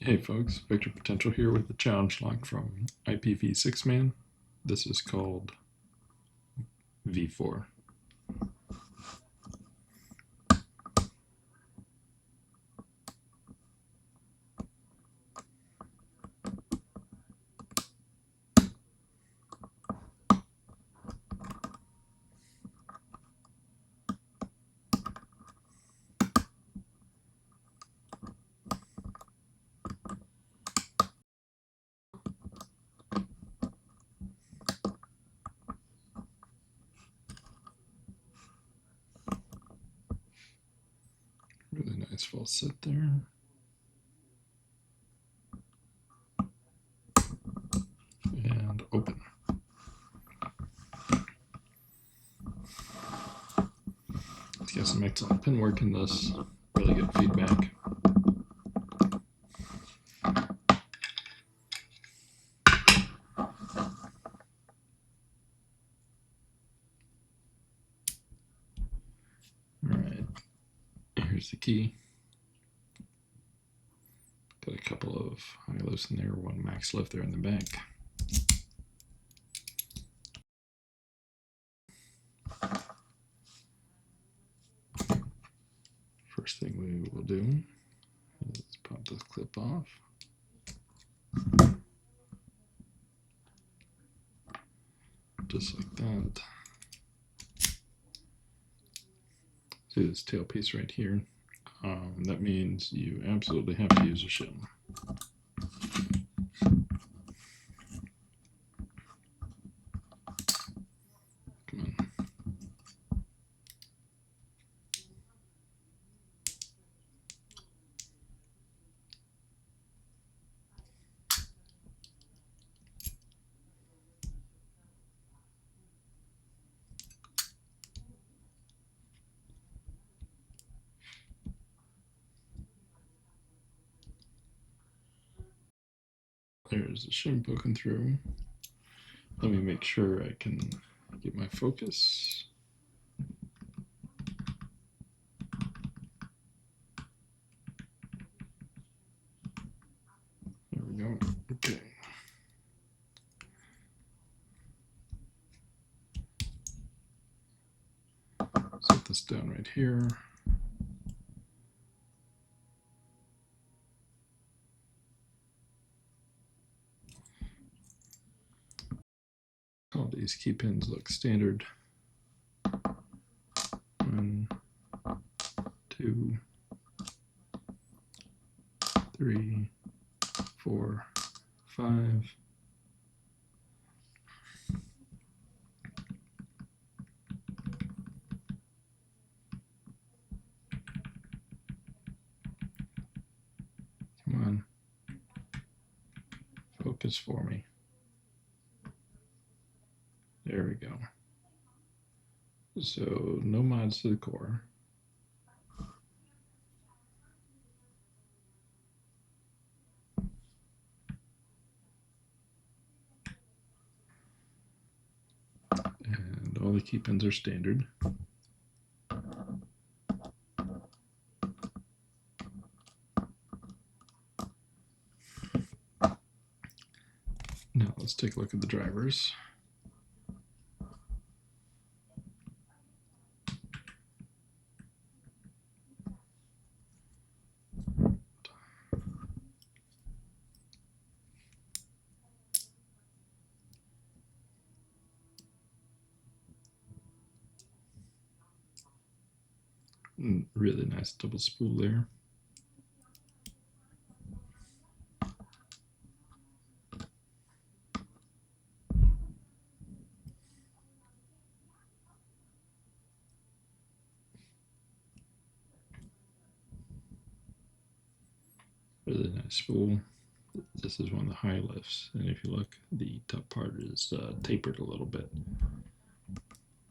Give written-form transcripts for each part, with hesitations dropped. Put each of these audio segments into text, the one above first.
Hey folks, Victor Potential here with the challenge log from IPv6man. This is called V4. Really nice full set there. And open. Let's get some excellent pin work in this. Really good feedback. Alright, here's the key. Got a couple of high lifts in there, one max lift there in the back. First thing we will do is pop this clip off. Just like that. See this tail piece right here? That means you absolutely have to use a shim. Come on. There's the shim poking through. Let me make sure I can get my focus. There we go. Okay. Set this down right here. All these key pins look standard. 1, 2, 3, 4, 5. Come on. Focus for me. There we go. So no mods to the core. And all the key pins are standard. Now let's take a look at the drivers. Really nice double spool there. Really nice spool. This is one of the high lifts, and if you look, the top part is tapered a little bit,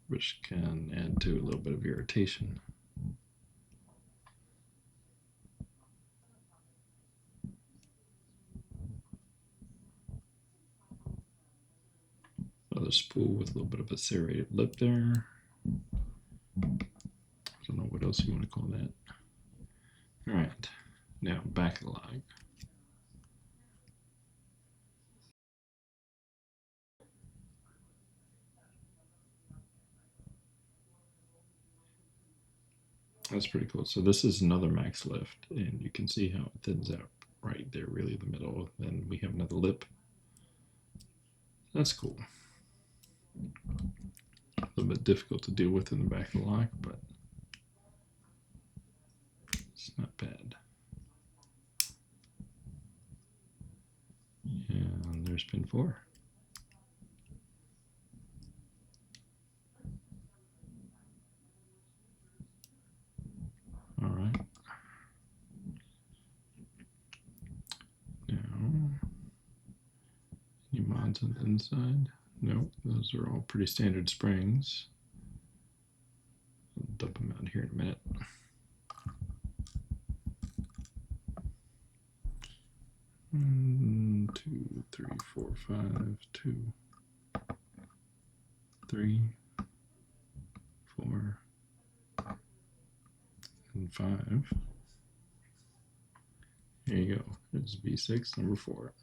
which can add to a little bit of irritation. Another spool with a little bit of a serrated lip there. I don't know what else you want to call that. All right, now back of the log. That's pretty cool. So this is another max lift, and you can see how it thins out right there, really the middle. Then we have another lip. That's cool. A little bit difficult to deal with in the back of the lock, but it's not bad. And there's pin 4. All right. Now, any mods on the inside? Nope, those are all pretty standard springs. I'll dump them out here in a minute. One, 2, 3, 4, 5, 2, 3, 4, and 5. Here you go. There's V6 number 4.